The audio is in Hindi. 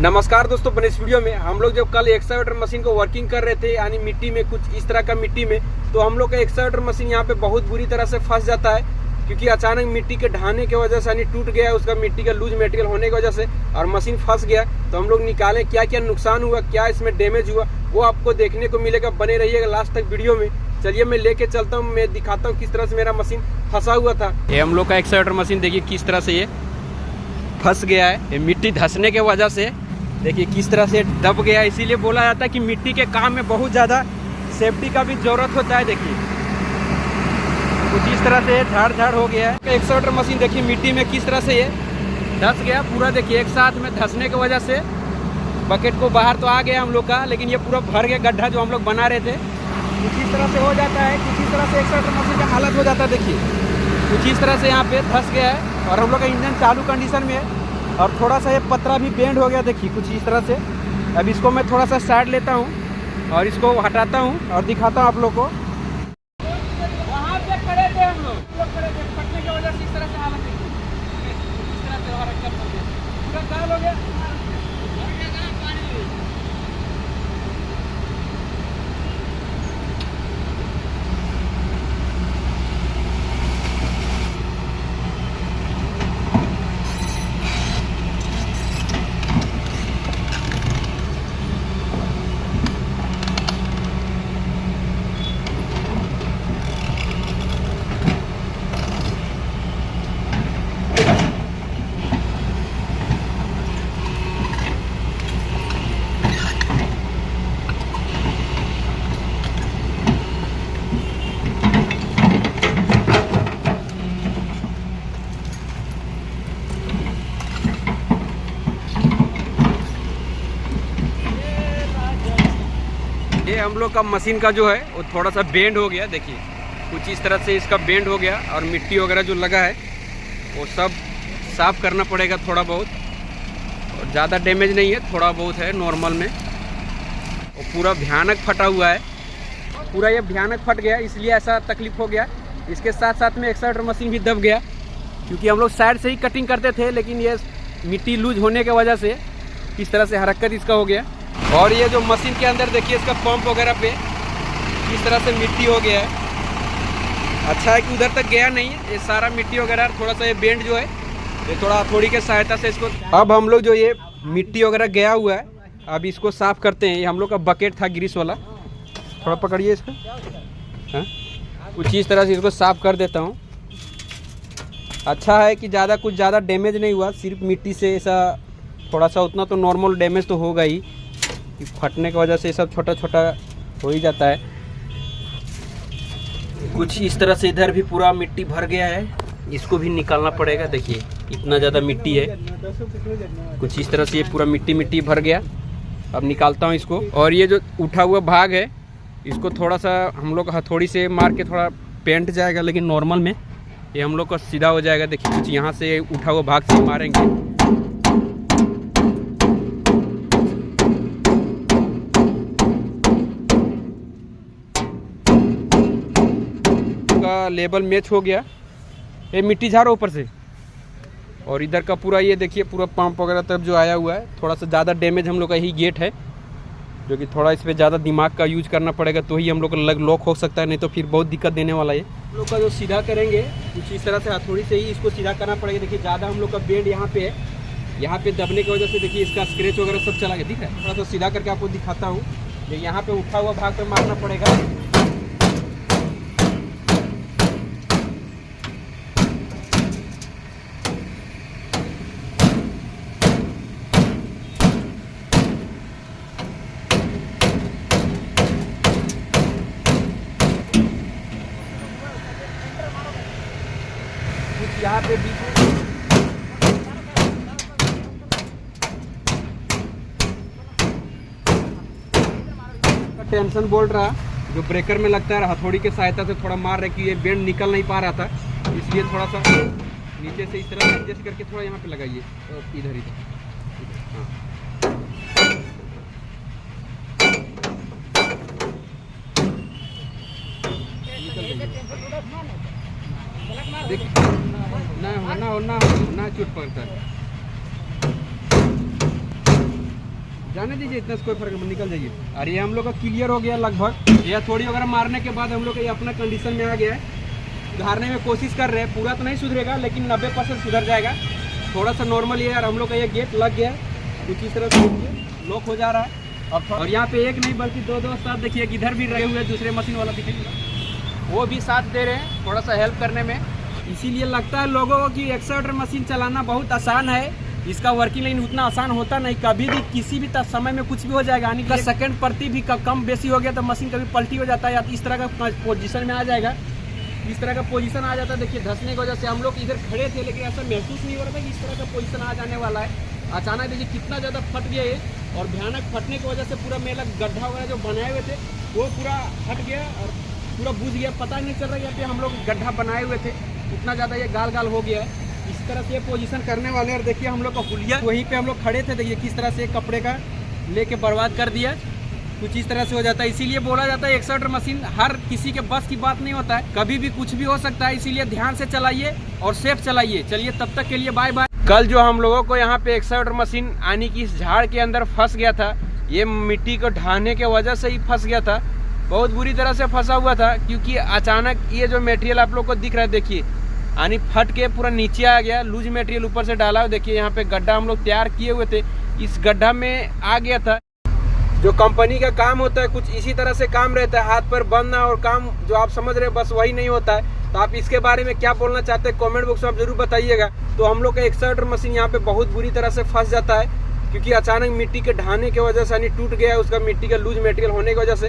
नमस्कार दोस्तों, बने इस वीडियो में हम लोग जब कल एक्सकावेटर मशीन को वर्किंग कर रहे थे यानी मिट्टी में कुछ इस तरह का मिट्टी में, तो हम लोग का एक्सकावेटर मशीन यहाँ पे बहुत बुरी तरह से फंस जाता है क्योंकि अचानक मिट्टी के ढाने की वजह से यानी टूट गया उसका मिट्टी का लूज मटेरियल होने की वजह से और मशीन फंस गया। तो हम लोग निकाले क्या क्या नुकसान हुआ, क्या इसमें डैमेज हुआ, वो आपको देखने को मिलेगा। बने रहिएगा लास्ट तक वीडियो में। चलिए मैं लेके चलता हूँ, मैं दिखाता हूँ किस तरह से मेरा मशीन फंसा हुआ था। ये हम लोग का एक्सकावेटर मशीन देखिए किस तरह से ये फंस गया है। ये मिट्टी धंसने की वजह से देखिए किस तरह से दब गया। इसीलिए बोला जाता है कि मिट्टी के काम में बहुत ज़्यादा सेफ्टी का भी जरूरत होता है। देखिए कुछ इस तरह से झाड़ हो गया है। एक्सकावेटर मशीन देखिए मिट्टी में किस तरह से ये धंस गया पूरा। देखिए एक साथ में धंसने की वजह से बकेट को बाहर तो आ गया हम लोग का, लेकिन ये पूरा भर गया गड्ढा जो हम लोग बना रहे थे। कुछ इस तरह से हो जाता है, कुछ इस तरह से एक्सकावेटर मशीन का हालत हो जाता है। देखिए कुछ इस तरह से यहाँ पे धंस गया है और हम लोग का इंजन चालू कंडीशन में है और थोड़ा सा ये पतरा भी बेंड हो गया। देखिए कुछ इस तरह से। अब इसको मैं थोड़ा सा साइड लेता हूँ और इसको हटाता हूँ और दिखाता हूँ आप लोग को। वहाँ पे खड़े थे हम लोग खड़े थे, फटने की वजह से इस तरह से हालत है। इस तरह से पूरा काल हो गया। ये हम लोग का मशीन का जो है वो थोड़ा सा बेंड हो गया। देखिए कुछ इस तरह से इसका बेंड हो गया और मिट्टी वगैरह जो लगा है वो सब साफ़ करना पड़ेगा थोड़ा बहुत। और ज़्यादा डैमेज नहीं है, थोड़ा बहुत है नॉर्मल में। और पूरा भयानक फटा हुआ है, पूरा ये भयानक फट गया, इसलिए ऐसा तकलीफ हो गया। इसके साथ साथ में एक्सकावेटर मशीन भी दब गया क्योंकि हम लोग साइड से ही कटिंग करते थे, लेकिन ये मिट्टी लूज होने की वजह से इस तरह से हरकत इसका हो गया। और ये जो मशीन के अंदर देखिए इसका पंप वगैरह पे इस तरह से मिट्टी हो गया है। अच्छा है कि उधर तक गया नहीं है ये सारा मिट्टी वगैरह। थोड़ा सा ये बेंड जो है ये थोड़ा हथौड़ी के सहायता से इसको, अब हम लोग जो ये मिट्टी वगैरह गया हुआ है अब इसको साफ़ करते हैं। ये हम लोग का बकेट था ग्रीस वाला, थोड़ा पकड़िए इसको। हाँ कुछ इस तरह से इसको साफ़ कर देता हूँ। अच्छा है कि कुछ ज़्यादा डैमेज नहीं हुआ, सिर्फ मिट्टी से ऐसा थोड़ा सा, उतना तो नॉर्मल डैमेज तो होगा ही, फटने की वजह से सब छोटा छोटा हो ही जाता है। कुछ इस तरह से इधर भी पूरा मिट्टी भर गया है, इसको भी निकालना पड़ेगा। देखिए इतना ज़्यादा मिट्टी है, कुछ इस तरह से ये पूरा मिट्टी भर गया। अब निकालता हूँ इसको। और ये जो उठा हुआ भाग है इसको थोड़ा सा हम लोग हथौड़ी से मार के थोड़ा पेंट जाएगा, लेकिन नॉर्मल में ये हम लोग का सीधा हो जाएगा। देखिए कुछ यहाँ से उठा हुआ भाग से मारेंगे। लेबल मैच हो गया, ये मिट्टी झाड़ो ऊपर से। और इधर का पूरा ये देखिए पूरा पंप वगैरह तब जो आया हुआ है। थोड़ा सा ज़्यादा डैमेज हम लोग का ही गेट है, जो कि थोड़ा इस पर ज़्यादा दिमाग का यूज करना पड़ेगा तो ही हम लोग का लॉक हो सकता है, नहीं तो फिर बहुत दिक्कत देने वाला है। हम लोग का जो सीधा करेंगे कुछ इस तरह से हथौड़ी से ही इसको सीधा करना पड़ेगा। देखिए ज़्यादा हम लोग का बेंड यहाँ पे है, यहाँ पे दबने की वजह से देखिए इसका स्क्रैच वगैरह सब चला गया। दिख रहा है, थोड़ा सा सीधा करके आपको दिखाता हूँ। यहाँ पे उठा हुआ भाग पर मारना पड़ेगा। यहाँ पे बीच टेंशन बोल रहा जो ब्रेकर में लगता है, हथौड़ी के सहायता से थोड़ा मार रहे कि ये बेंड निकल नहीं पा रहा था, इसलिए थोड़ा सा नीचे से इस तरह से एडजस्ट करके थोड़ा यहाँ पे लगाइए। इधर देखिए ना चोट पड़ता है। जाने दीजिए, इतना कोई फर्क नहीं, निकल जाइए। और ये हम लोग का क्लियर हो गया लगभग। ये थोड़ी वगैरह मारने के बाद हम लोग ये अपना कंडीशन में आ गया है। सुधारने में कोशिश कर रहे हैं, पूरा तो नहीं सुधरेगा लेकिन 90% सुधर जाएगा। थोड़ा सा नॉर्मल है यार। हम लोग का ये गेट लग गया है कुछ इस तरह से, लॉक हो जा रहा है। और यहाँ पे एक नहीं बल्कि दो साथ देखिए, इधर भी रहे हुए दूसरे मशीन वाला दिखेगा, वो भी साथ दे रहे हैं थोड़ा सा हेल्प करने में। इसीलिए लगता है लोगों को कि एक्सकावेटर मशीन चलाना बहुत आसान है, इसका वर्किंग लेकिन उतना आसान होता नहीं। कभी भी किसी भी समय में कुछ भी हो जाएगा, यानी कि सेकंड प्रति भी कम बेसी हो गया तो मशीन कभी पलटी हो जाता है या इस तरह का पोजीशन में आ जाएगा। इस तरह का पोजीशन आ जाता है। देखिए धंसने की वजह से हम लोग इधर खड़े थे लेकिन ऐसा महसूस नहीं हो रहा था कि इस तरह का पोजीशन आ जाने वाला है। अचानक देखिए कितना ज़्यादा फट गया ये, और भयानक फटने की वजह से पूरा मेला गड्ढा वगैरह जो बनाए हुए थे वो पूरा हट गया और पूरा बुझ गया। पता नहीं चल रहा यहाँ पे हम लोग गड्ढा बनाए हुए थे, इतना ज़्यादा ये गाल हो गया है। इस तरह से पोजीशन करने वाले, और देखिए हम लोग का हुलिया वहीं पे हम लोग खड़े थे, देखिए किस तरह से कपड़े का लेके बर्बाद कर दिया। कुछ इस तरह से हो जाता है। इसीलिए बोला जाता है एक्सकावेटर मशीन हर किसी के बस की बात नहीं होता है, कभी भी कुछ भी हो सकता है। इसीलिए ध्यान से चलाइए और सेफ चलाइए। चलिए तब तक के लिए बाय बाय। कल जो हम लोगों को यहाँ पे एक्सकावेटर मशीन आने की इस झाड़ के अंदर फंस गया था, ये मिट्टी को ढाने के वजह से ही फंस गया था। बहुत बुरी तरह से फंसा हुआ था क्योंकि अचानक ये जो मटेरियल आप लोग को दिख रहा है, देखिए यानी फट के पूरा नीचे आ गया। लूज मटेरियल ऊपर से डाला हुआ, देखिए यहाँ पे गड्ढा हम लोग तैयार किए हुए थे, इस गड्ढा में आ गया था। जो कंपनी का काम होता है कुछ इसी तरह से काम रहता है, हाथ पर बंधना और काम जो आप समझ रहे हैं बस वही नहीं होता है। तो आप इसके बारे में क्या बोलना चाहते हैं कमेंट बॉक्स में आप जरूर बताइएगा। तो हम लोग का एक्सकावेटर मशीन यहाँ पे बहुत बुरी तरह से फंस जाता है क्योंकि अचानक मिट्टी के ढाने की वजह से यानी टूट गया उसका, मिट्टी का लूज मटेरियल होने की वजह से।